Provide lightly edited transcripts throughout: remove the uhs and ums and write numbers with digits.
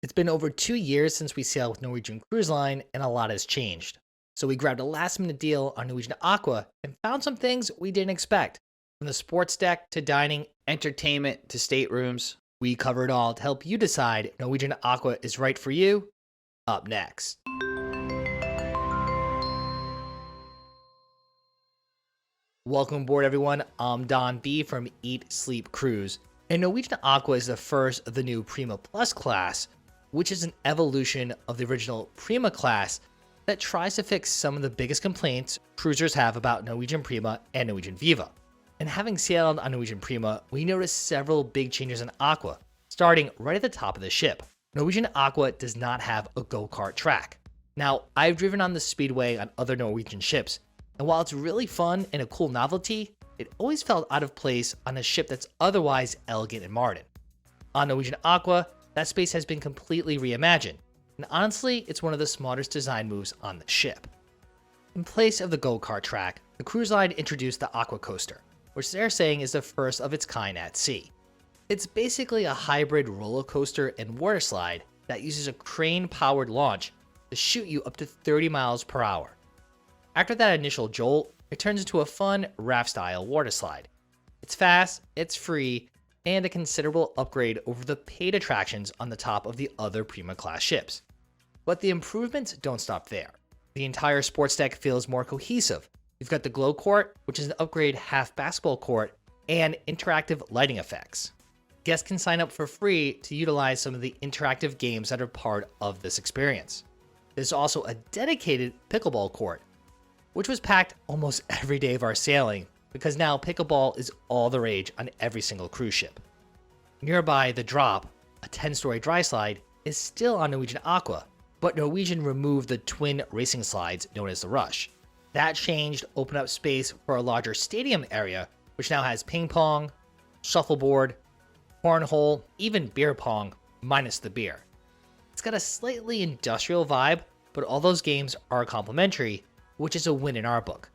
It's been over 2 years since we sailed with Norwegian Cruise Line, and a lot has changed. So we grabbed a last minute deal on Norwegian Aqua and found some things we didn't expect. From the sports deck to dining, Entertainment to staterooms. we cover it all to help you decide if Norwegian Aqua is right for you. Up next. Welcome aboard, everyone. I'm Don B from Eat Sleep Cruise. And Norwegian Aqua is the first of the new Prima Plus-class, which is an evolution of the original Prima class that tries to fix some of the biggest complaints cruisers have about Norwegian Prima and Norwegian Viva. And having sailed on Norwegian Prima, we noticed several big changes in Aqua, starting right at the top of the ship. Norwegian Aqua does not have a go-kart track. Now, I've driven on the speedway on other Norwegian ships, and while it's really fun and a cool novelty, it always felt out of place on a ship that's otherwise elegant and modern. On Norwegian Aqua, that space has been completely reimagined, and honestly, it's one of the smartest design moves on the ship. In place of the go-kart track, the cruise line introduced the AquaCoaster, which they're saying is the first of its kind at sea. It's basically a hybrid roller coaster and waterslide that uses a crane-powered launch to shoot you up to 30 miles per hour. After that initial jolt, it turns into a fun raft-style waterslide. It's fast, it's free, and a considerable upgrade over the paid attractions on the top of the other Prima class ships. But the improvements don't stop there. The entire sports deck feels more cohesive. You've got the glow court, which is an upgrade half basketball court, and interactive lighting effects. Guests can sign up for free to utilize some of the interactive games that are part of this experience. There's also a dedicated pickleball court, which was packed almost every day of our sailing because now pickleball is all the rage on every single cruise ship. Nearby, the Drop, a 10-story dry slide, is still on Norwegian Aqua, but Norwegian removed the twin racing slides known as the Rush. That change opened up space for a larger stadium area, which now has ping pong, shuffleboard, cornhole, even beer pong, minus the beer. It's got a slightly industrial vibe, but all those games are complimentary, which is a win in our book.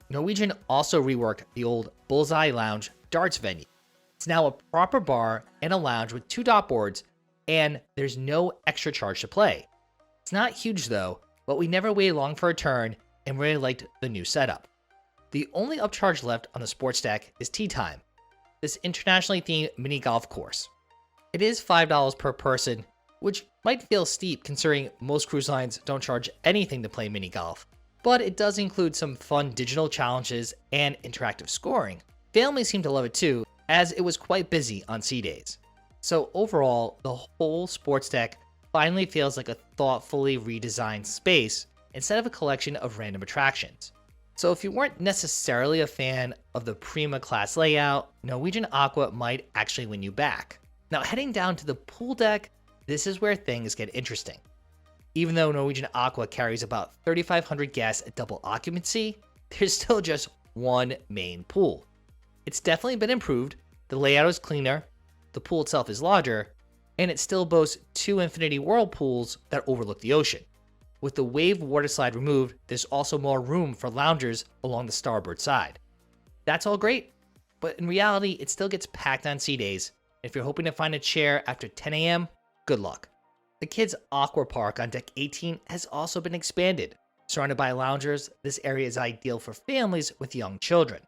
Norwegian also reworked the old Bullseye Lounge darts venue. It's now a proper bar and a lounge with 2 dartboards, and there's no extra charge to play. It's not huge though, but we never waited long for a turn and really liked the new setup. The only upcharge left on the sports deck is Tea Time, this internationally themed mini golf course. It is $5 per person, which might feel steep considering most cruise lines don't charge anything to play mini golf, but it does include some fun digital challenges and interactive scoring. Families seem to love it too, as it was quite busy on sea days. So overall, the whole sports deck finally feels like a thoughtfully redesigned space instead of a collection of random attractions. So if you weren't necessarily a fan of the Prima class layout, Norwegian Aqua might actually win you back. Now heading down to the pool deck, this is where things get interesting. Even though Norwegian Aqua carries about 3,500 guests at double occupancy, there's still just one main pool. It's definitely been improved, the layout is cleaner, the pool itself is larger, and it still boasts 2 infinity whirlpools that overlook the ocean. With the wave waterslide removed, there's also more room for loungers along the starboard side. That's all great, but in reality, it still gets packed on sea days. If you're hoping to find a chair after 10 a.m., good luck. The kids' aqua park on deck 18 has also been expanded. Surrounded by loungers, this area is ideal for families with young children.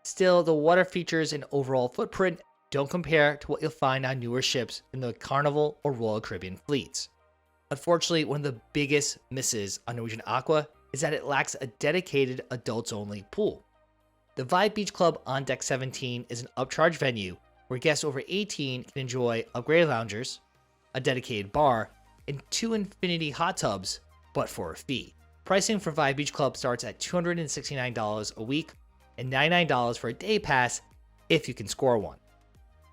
Still, the water features and overall footprint don't compare to what you'll find on newer ships in the Carnival or Royal Caribbean fleets. Unfortunately, one of the biggest misses on Norwegian Aqua is that it lacks a dedicated adults-only pool. The Vibe Beach Club on deck 17 is an upcharge venue where guests over 18 can enjoy upgraded loungers, a dedicated bar, and 2 infinity hot tubs, but for a fee. Pricing for Vibe Beach Club starts at $269 a week and $99 for a day pass if you can score one.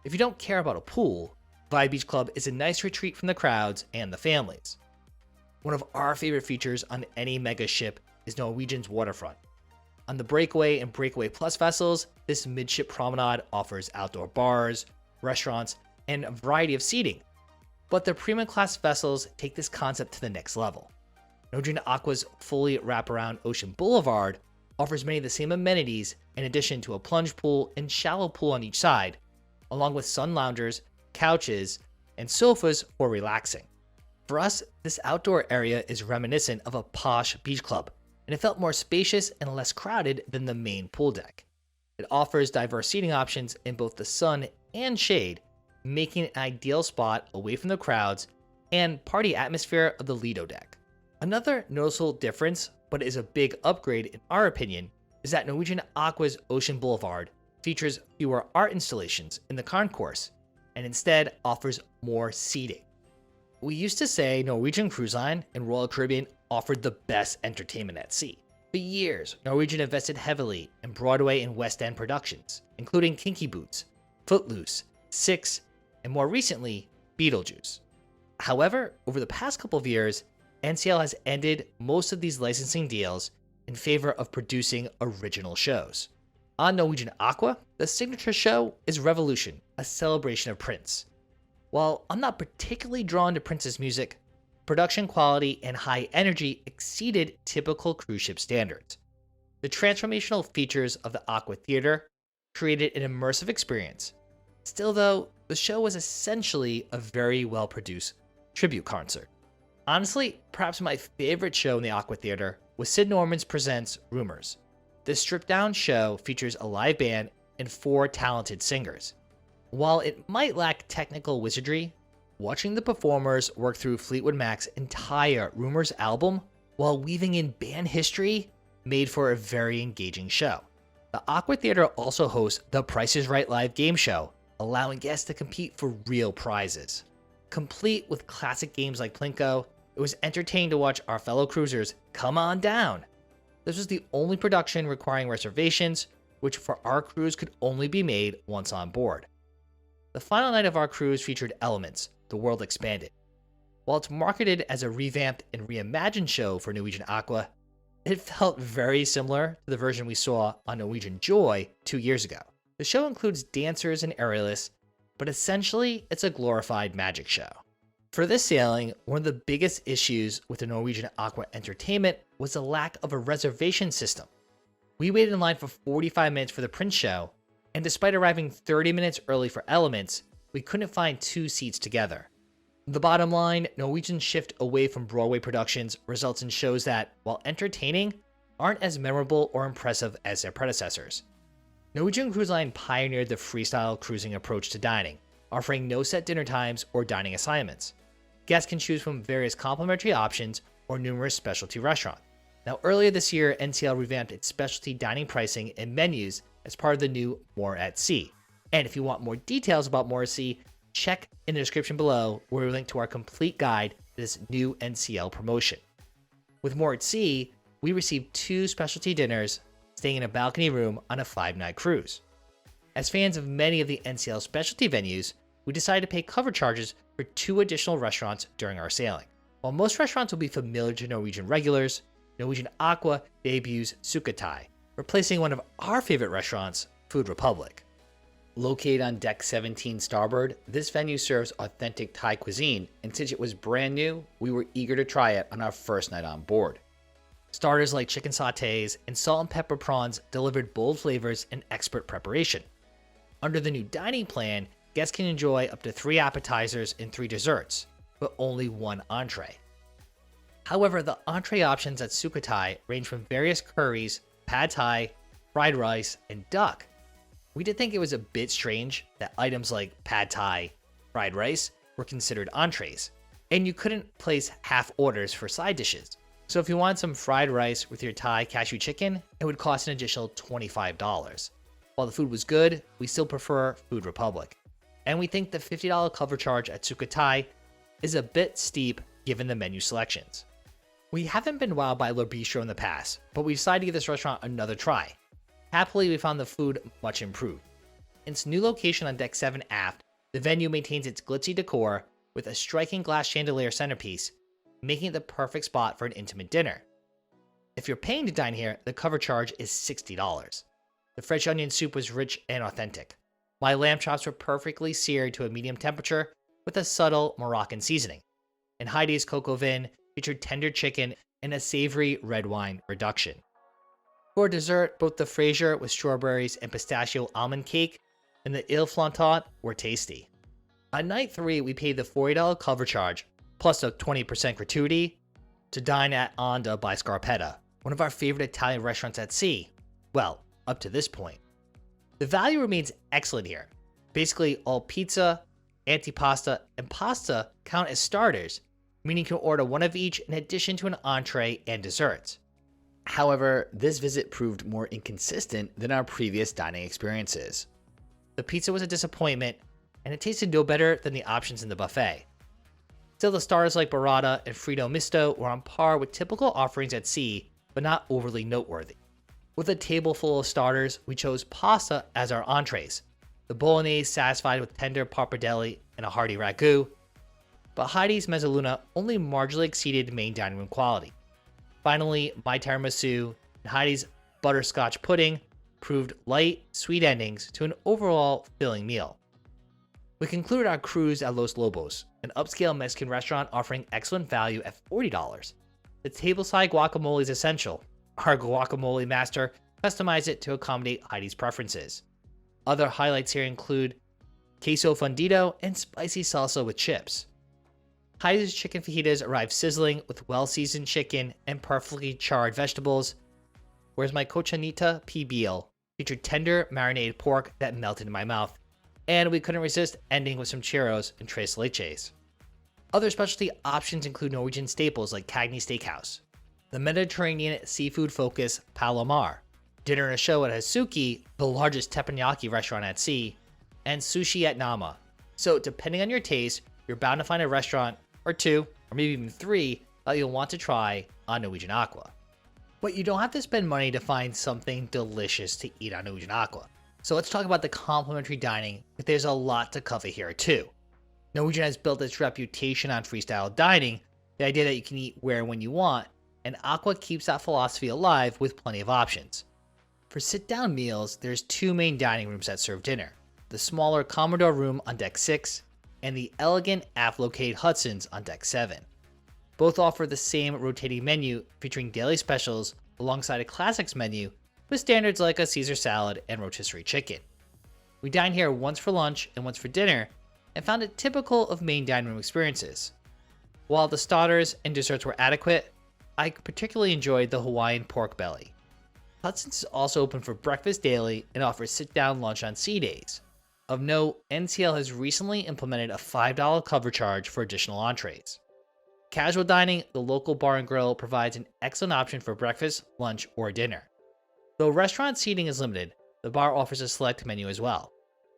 If you don't care about a pool, Vibe Beach Club is a nice retreat from the crowds and the families. One of our favorite features on any mega ship is Norwegian's waterfront. On the Breakaway and Breakaway Plus vessels, this midship promenade offers outdoor bars, restaurants, and a variety of seating. But the Prima class vessels take this concept to the next level. Norwegian Aqua's fully wraparound Ocean Boulevard offers many of the same amenities in addition to a plunge pool and shallow pool on each side, along with sun loungers, couches, and sofas for relaxing. For us, this outdoor area is reminiscent of a posh beach club, and it felt more spacious and less crowded than the main pool deck. It offers diverse seating options in both the sun and shade, making it an ideal spot away from the crowds and party atmosphere of the Lido deck. Another noticeable difference, but is a big upgrade in our opinion, is that Norwegian Aqua's Ocean Boulevard features fewer art installations in the concourse and instead offers more seating. We used to say Norwegian Cruise Line and Royal Caribbean offered the best entertainment at sea. For years, Norwegian invested heavily in Broadway and West End productions, including Kinky Boots, Footloose, Six, and more recently, Beetlejuice. However, over the past couple of years, NCL has ended most of these licensing deals in favor of producing original shows. On Norwegian Aqua, the signature show is Revolution, a celebration of Prince. While I'm not particularly drawn to Prince's music, production quality and high energy exceeded typical cruise ship standards. The transformational features of the Aqua Theater created an immersive experience. Still though, the show was essentially a very well-produced tribute concert. Honestly, perhaps my favorite show in the Aqua Theater was Sid Norman's Presents Rumors. This stripped-down show features a live band and 4 talented singers. While it might lack technical wizardry, watching the performers work through Fleetwood Mac's entire Rumors album while weaving in band history made for a very engaging show. The Aqua Theater also hosts the Price is Right live game show, allowing guests to compete for real prizes. Complete with classic games like Plinko, it was entertaining to watch our fellow cruisers come on down. This was the only production requiring reservations, which for our cruise could only be made once on board. The final night of our cruise featured Elements, The World Expanded. While it's marketed as a revamped and reimagined show for Norwegian Aqua, it felt very similar to the version we saw on Norwegian Joy 2 years ago. The show includes dancers and aerialists, but essentially it's a glorified magic show. For this sailing, one of the biggest issues with the Norwegian Aqua entertainment was the lack of a reservation system. We waited in line for 45 minutes for the Prince show, and despite arriving 30 minutes early for Elements, we couldn't find 2 seats together. The bottom line, Norwegian's shift away from Broadway productions results in shows that, while entertaining, aren't as memorable or impressive as their predecessors. Norwegian Cruise Line pioneered the freestyle cruising approach to dining, offering no set dinner times or dining assignments. Guests can choose from various complimentary options or numerous specialty restaurants. Now, earlier this year, NCL revamped its specialty dining pricing and menus as part of the new More at Sea. And if you want more details about More at Sea, check in the description below where we link to our complete guide to this new NCL promotion. With More at Sea, we received 2 specialty dinners, staying in a balcony room on a 5-night cruise. As fans of many of the NCL specialty venues, we decided to pay cover charges for 2 additional restaurants during our sailing. While most restaurants will be familiar to Norwegian regulars, Norwegian Aqua debuts Sukhothai, replacing one of our favorite restaurants, Food Republic. Located on Deck 17 Starboard, this venue serves authentic Thai cuisine, and since it was brand new, we were eager to try it on our first night on board. Starters like chicken sautés and salt and pepper prawns delivered bold flavors and expert preparation. Under the new dining plan, guests can enjoy up to 3 appetizers and 3 desserts, but only 1 entree. However, the entree options at Sukhothai range from various curries, pad thai, fried rice, and duck. We did think it was a bit strange that items like pad thai, fried rice were considered entrees, and you couldn't place half orders for side dishes. So if you wanted some fried rice with your Thai cashew chicken, it would cost an additional $25. While the food was good, we still prefer Food Republic. And we think the $50 cover charge at Sukhothai is a bit steep given the menu selections. We haven't been wowed by Le Bistro in the past, but we decided to give this restaurant another try. Happily, we found the food much improved. In its new location on Deck 7 aft, the venue maintains its glitzy decor with a striking glass chandelier centerpiece, making it the perfect spot for an intimate dinner. If you're paying to dine here, the cover charge is $60. The French onion soup was rich and authentic. My lamb chops were perfectly seared to a medium temperature with a subtle Moroccan seasoning. And Heidi's coco vin featured tender chicken and a savory red wine reduction. For dessert, both the Fraser with strawberries and pistachio almond cake and the Il Flantant were tasty. On night 3, we paid the $40 cover charge, plus a 20% gratuity, to dine at Onda by Scarpetta, one of our favorite Italian restaurants at sea. Well, up to this point. The value remains excellent here. Basically, all pizza, antipasta, and pasta count as starters, meaning you can order one of each in addition to an entree and desserts. However, this visit proved more inconsistent than our previous dining experiences. The pizza was a disappointment, and it tasted no better than the options in the buffet. Still, the starters like burrata and Frito Misto were on par with typical offerings at sea, but not overly noteworthy. With a table full of starters, we chose pasta as our entrees. The bolognese satisfied with tender pappardelle and a hearty ragu, but Heidi's mezzaluna only marginally exceeded main dining room quality. Finally, my tiramisu and Heidi's butterscotch pudding proved light, sweet endings to an overall filling meal. We concluded our cruise at Los Lobos, an upscale Mexican restaurant offering excellent value at $40. The tableside guacamole is essential. Our guacamole master customized it to accommodate Heidi's preferences. Other highlights here include queso fundido and spicy salsa with chips. Heidi's chicken fajitas arrived sizzling with well-seasoned chicken and perfectly charred vegetables, whereas my cochinita pibil featured tender marinated pork that melted in my mouth, and we couldn't resist ending with some churros and tres leches. Other specialty options include Norwegian staples like Cagney Steakhouse, the Mediterranean seafood focus Palomar, dinner and a show at Hasuki, the largest teppanyaki restaurant at sea, and sushi at Nama. So depending on your taste, you're bound to find a restaurant or two, or maybe even three, that you'll want to try on Norwegian Aqua. But you don't have to spend money to find something delicious to eat on Norwegian Aqua. So let's talk about the complimentary dining, but there's a lot to cover here too. Norwegian has built its reputation on freestyle dining, the idea that you can eat where and when you want, and Aqua keeps that philosophy alive with plenty of options. For sit-down meals, there's two main dining rooms that serve dinner, the smaller Commodore room on deck 6, and the elegant aft-located Hudson's on deck 7. Both offer the same rotating menu featuring daily specials alongside a classics menu with standards like a Caesar salad and rotisserie chicken. We dined here once for lunch and once for dinner and found it typical of main dining room experiences. While the starters and desserts were adequate, I particularly enjoyed the Hawaiian pork belly. Hudson's is also open for breakfast daily and offers sit-down lunch on sea days. Of note, NCL has recently implemented a $5 cover charge for additional entrees. Casual dining, the local bar and grill provides an excellent option for breakfast, lunch, or dinner. Though restaurant seating is limited, the bar offers a select menu as well.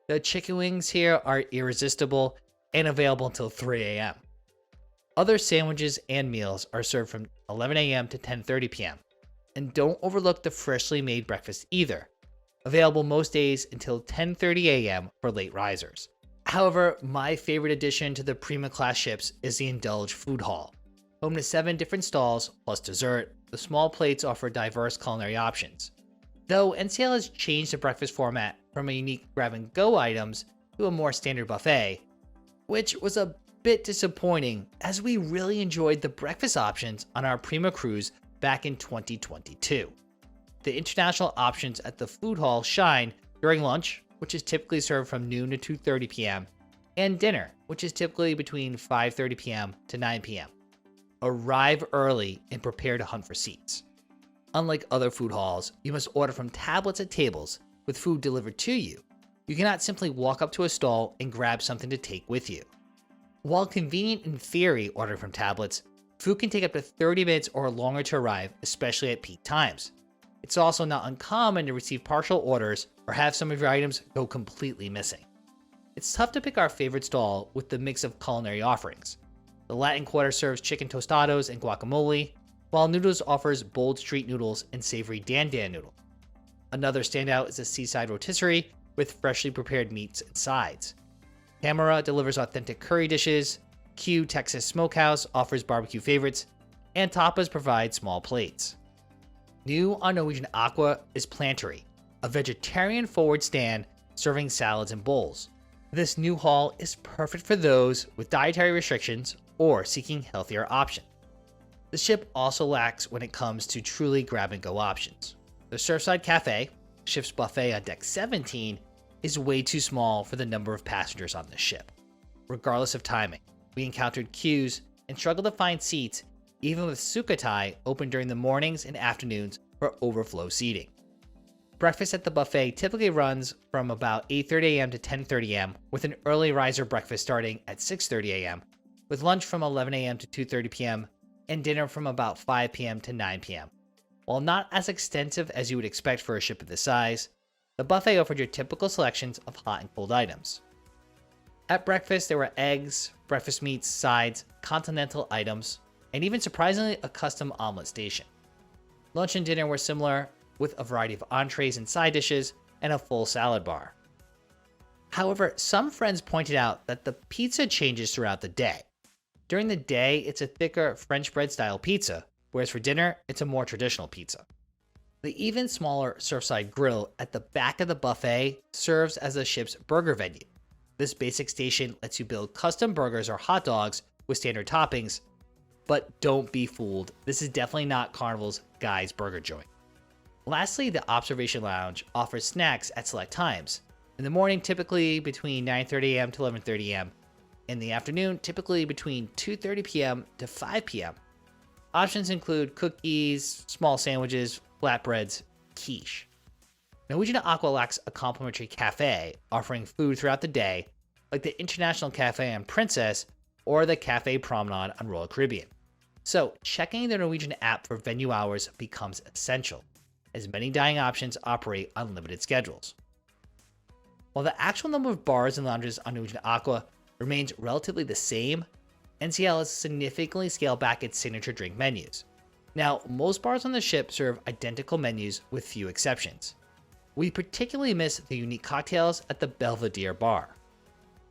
The chicken wings here are irresistible and available until 3 a.m. Other sandwiches and meals are served from 11 a.m. to 10:30 p.m. And don't overlook the freshly made breakfast either, available most days until 10:30 a.m. for late risers. However, my favorite addition to the Prima class ships is the Indulge Food Hall. Home to 7 different stalls plus dessert, the small plates offer diverse culinary options. Though NCL has changed the breakfast format from a unique grab-and-go items to a more standard buffet, which was a bit disappointing as we really enjoyed the breakfast options on our Prima cruise back in 2022. The international options at the food hall shine during lunch, which is typically served from noon to 2:30 p.m., and dinner, which is typically between 5:30 p.m. to 9 p.m. Arrive early and prepare to hunt for seats. Unlike other food halls, you must order from tablets at tables with food delivered to you. You cannot simply walk up to a stall and grab something to take with you. While convenient in theory ordering from tablets, food can take up to 30 minutes or longer to arrive, especially at peak times. It's also not uncommon to receive partial orders or have some of your items go completely missing. It's tough to pick our favorite stall with the mix of culinary offerings. The Latin Quarter serves chicken tostados and guacamole, while Noodles offers bold street noodles and savory dan dan noodle. Another standout is a seaside rotisserie with freshly prepared meats and sides. Tamara delivers authentic curry dishes, Q Texas Smokehouse offers barbecue favorites, and Tapas provide small plates. New on Norwegian Aqua is Plantery, a vegetarian forward stand serving salads and bowls. This new hall is perfect for those with dietary restrictions or seeking healthier options. The ship also lacks when it comes to truly grab-and-go options. The Surfside Cafe, ship's buffet on deck 17, is way too small for the number of passengers on this ship. Regardless of timing, we encountered queues and struggle to find seats even with Sukhothai open during the mornings and afternoons for overflow seating. Breakfast at the buffet typically runs from about 8:30 a.m. to 10:30 a.m. with an early riser breakfast starting at 6:30 a.m., with lunch from 11 a.m. to 2:30 p.m. and dinner from about 5 p.m. to 9 p.m. While not as extensive as you would expect for a ship of this size, the buffet offered your typical selections of hot and cold items. At breakfast, there were eggs, breakfast meats, sides, continental items, and even surprisingly a custom omelet station. Lunch and dinner were similar, with a variety of entrees and side dishes, and a full salad bar. However, some friends pointed out that the pizza changes throughout the day. During the day, it's a thicker French bread style pizza, whereas for dinner, it's a more traditional pizza. The even smaller Surfside Grill at the back of the buffet serves as the ship's burger venue. This basic station lets you build custom burgers or hot dogs with standard toppings, but don't be fooled, this is definitely not Carnival's Guy's Burger Joint. Lastly, the Observation Lounge offers snacks at select times. In the morning, typically between 9:30 a.m. to 11:30 a.m. In the afternoon, typically between 2:30 p.m. to 5 p.m. Options include cookies, small sandwiches, flatbreads, quiche. Norwegian Aqua lacks a complimentary cafe offering food throughout the day, like the International Cafe on Princess or the Cafe Promenade on Royal Caribbean. So, checking the Norwegian app for venue hours becomes essential, as many dining options operate on limited schedules. While the actual number of bars and lounges on Norwegian Aqua remains relatively the same, NCL has significantly scaled back its signature drink menus. Now, most bars on the ship serve identical menus with few exceptions. We particularly miss the unique cocktails at the Belvedere Bar.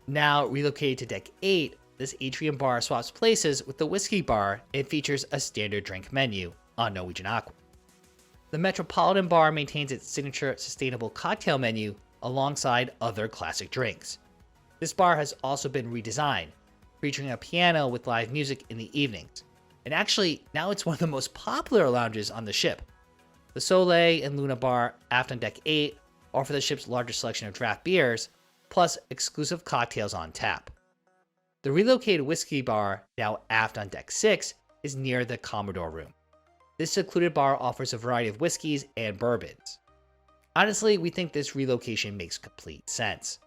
Now relocated to Deck 8, this atrium bar swaps places with the Whiskey Bar and features a standard drink menu on Norwegian Aqua. The Metropolitan Bar maintains its signature sustainable cocktail menu alongside other classic drinks. This bar has also been redesigned, featuring a piano with live music in the evenings. And actually, now it's one of the most popular lounges on the ship. The Soleil and Luna Bar aft on Deck 8 offer the ship's largest selection of draft beers, plus exclusive cocktails on tap. The relocated Whiskey Bar, now aft on Deck 6, is near the Commodore Room. This secluded bar offers a variety of whiskeys and bourbons. Honestly, we think this relocation makes complete sense.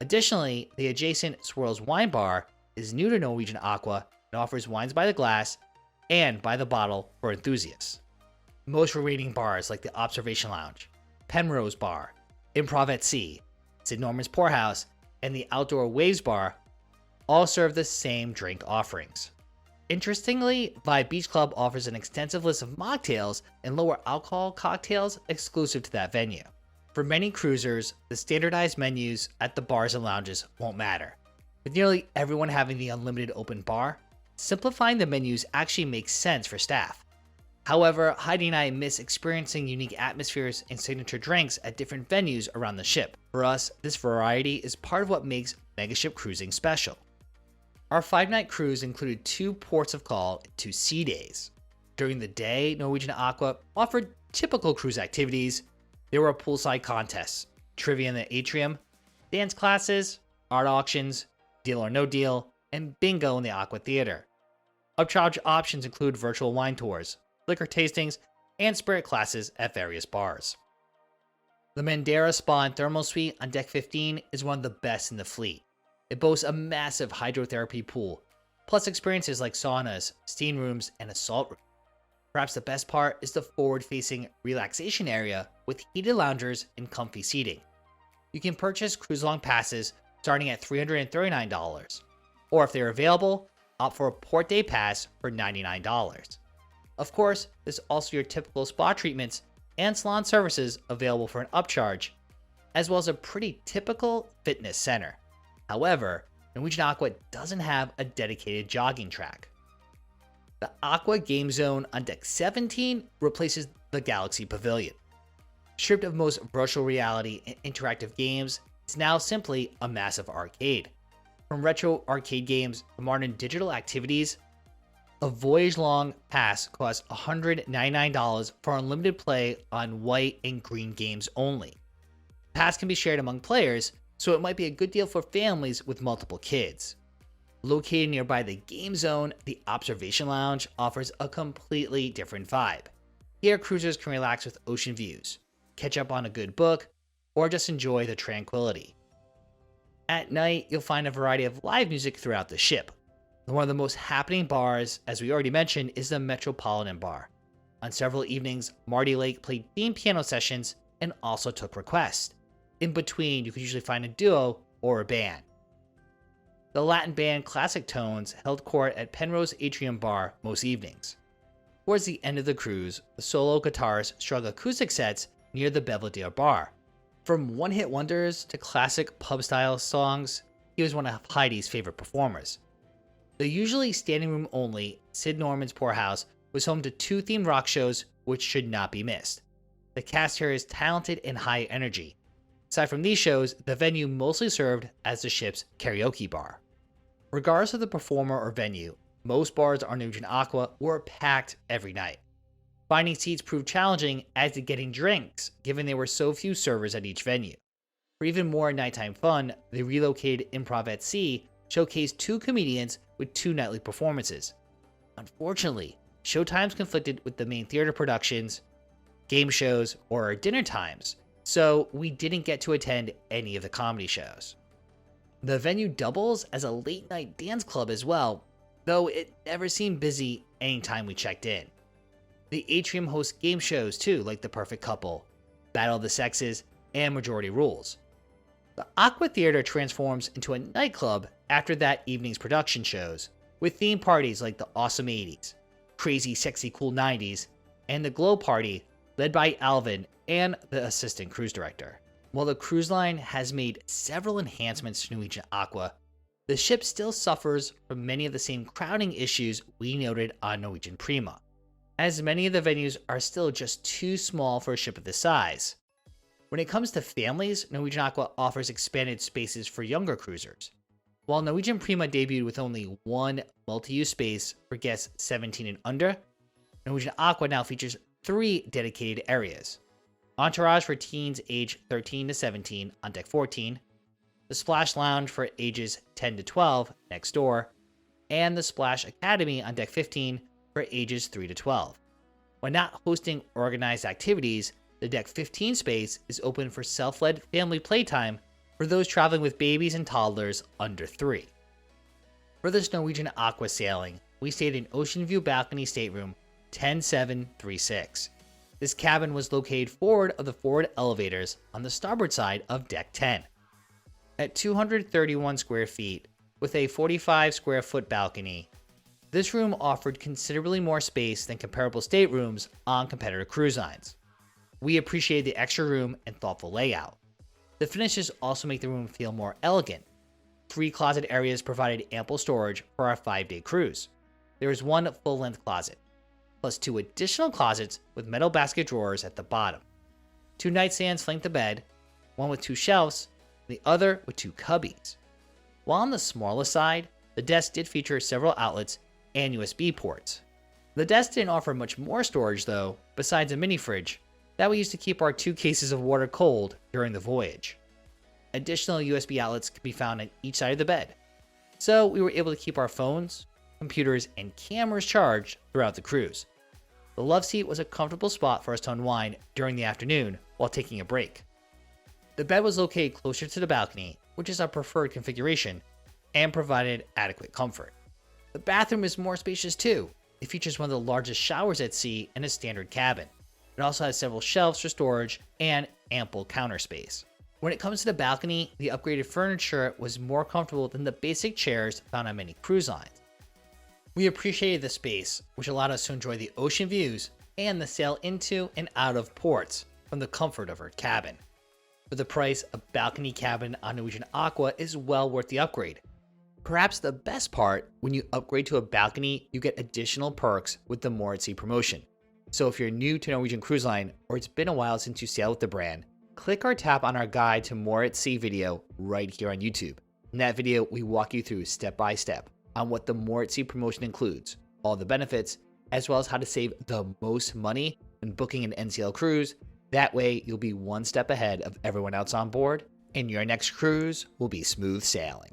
Additionally, the adjacent Swirls Wine Bar is new to Norwegian Aqua and offers wines by the glass and by the bottle for enthusiasts. Most remaining bars like the Observation Lounge, Penrose Bar, Improv at Sea, Sid Norman's Poorhouse, and the Outdoor Waves Bar all serve the same drink offerings. Interestingly, Vibe Beach Club offers an extensive list of mocktails and lower alcohol cocktails exclusive to that venue. For many cruisers, the standardized menus at the bars and lounges won't matter. With nearly everyone having the unlimited open bar, simplifying the menus actually makes sense for staff. However, Heidi and I miss experiencing unique atmospheres and signature drinks at different venues around the ship. For us, this variety is part of what makes megaship cruising special. Our 5-night cruise included 2 ports of call and 2 sea days. During the day, Norwegian Aqua offered typical cruise activities. There were poolside contests, trivia in the atrium, dance classes, art auctions, deal or no deal, and bingo in the Aqua Theater. Upcharge options include virtual wine tours, liquor tastings, and spirit classes at various bars. The Mandara Spa and Thermal Suite on Deck 15 is one of the best in the fleet. It boasts a massive hydrotherapy pool, plus experiences like saunas, steam rooms, and a salt room. Perhaps the best part is the forward-facing relaxation area with heated loungers and comfy seating. You can purchase cruise-along passes starting at $339, or if they're available, opt for a port day pass for $99. Of course, there's also your typical spa treatments and salon services available for an upcharge, as well as a pretty typical fitness center. However, Norwegian Aqua doesn't have a dedicated jogging track. The Aqua Game Zone on Deck 17 replaces the Galaxy Pavilion. Stripped of most virtual reality and interactive games, it's now simply a massive arcade. From retro arcade games to modern digital activities, a voyage-long pass costs $199 for unlimited play on white and green games only. The pass can be shared among players, so it might be a good deal for families with multiple kids. Located nearby the game zone, the observation lounge offers a completely different vibe. Here, cruisers can relax with ocean views, catch up on a good book, or just enjoy the tranquility. At night, you'll find a variety of live music throughout the ship. One of the most happening bars, as we already mentioned, is the Metropolitan Bar. On several evenings, Marty Lake played themed piano sessions and also took requests. In between, you could usually find a duo or a band. The Latin band Classic Tones held court at Penrose Atrium Bar most evenings. Towards the end of the cruise, the solo guitarist struck acoustic sets near the Belvedere Bar. From one-hit wonders to classic pub-style songs, he was one of Heidi's favorite performers. The usually standing room only Sid Norman's Poorhouse was home to 2 themed rock shows which should not be missed. The cast here is talented and high energy. Aside from these shows, the venue mostly served as the ship's karaoke bar. Regardless of the performer or venue, most bars on Norwegian Aqua were packed every night. Finding seats proved challenging as did getting drinks, given there were so few servers at each venue. For even more nighttime fun, the relocated Improv at Sea showcased 2 comedians with 2 nightly performances. Unfortunately, showtimes conflicted with the main theater productions, game shows, or dinner times, so we didn't get to attend any of the comedy shows. The venue doubles as a late-night dance club as well, though it never seemed busy anytime we checked in. The atrium hosts game shows too, like The Perfect Couple, Battle of the Sexes, and Majority Rules. The Aqua Theater transforms into a nightclub after that evening's production shows, with theme parties like the Awesome 80s, Crazy Sexy Cool 90s, and the Glow Party, led by Alvin and the assistant cruise director. While the cruise line has made several enhancements to Norwegian Aqua, the ship still suffers from many of the same crowding issues we noted on Norwegian Prima, as many of the venues are still just too small for a ship of this size. When it comes to families, Norwegian Aqua offers expanded spaces for younger cruisers. While Norwegian Prima debuted with only 1 multi-use space for guests 17 and under, Norwegian Aqua now features 3 dedicated areas. Entourage for teens aged 13 to 17 on deck 14, the Splash Lounge for ages 10 to 12 next door, and the Splash Academy on deck 15 for ages 3 to 12. When not hosting organized activities, the deck 15 space is open for self-led family playtime for those traveling with babies and toddlers under 3. For this Norwegian Aqua sailing, we stayed in Ocean View Balcony Stateroom 10736. This cabin was located forward of the forward elevators on the starboard side of deck 10. At 231 square feet, with a 45 square foot balcony, this room offered considerably more space than comparable staterooms on competitor cruise lines. We appreciated the extra room and thoughtful layout. The finishes also make the room feel more elegant. 3 closet areas provided ample storage for our 5-day cruise. There is 1 full-length closet, plus 2 additional closets with metal basket drawers at the bottom. 2 nightstands flank the bed, one with 2 shelves, and the other with 2 cubbies. While on the smaller side, the desk did feature several outlets and USB ports. The desk didn't offer much more storage though, besides a mini fridge that we used to keep our 2 cases of water cold during the voyage. Additional USB outlets could be found on each side of the bed, so we were able to keep our phones, computers, and cameras charged throughout the cruise. The love seat was a comfortable spot for us to unwind during the afternoon while taking a break. The bed was located closer to the balcony, which is our preferred configuration, and provided adequate comfort. The bathroom is more spacious too. It features one of the largest showers at sea in a standard cabin. It also has several shelves for storage and ample counter space. When it comes to the balcony, the upgraded furniture was more comfortable than the basic chairs found on many cruise lines. We appreciated the space, which allowed us to enjoy the ocean views and the sail into and out of ports from the comfort of our cabin. For the price, a balcony cabin on Norwegian Aqua is well worth the upgrade. Perhaps the best part, when you upgrade to a balcony, you get additional perks with the More at Sea promotion. So if you're new to Norwegian Cruise Line, or it's been a while since you sailed with the brand, click or tap on our guide to More at Sea video right here on YouTube. In that video, we walk you through step by step on what the More at Sea promotion includes, all the benefits, as well as how to save the most money when booking an NCL cruise. That way, you'll be one step ahead of everyone else on board, and your next cruise will be smooth sailing.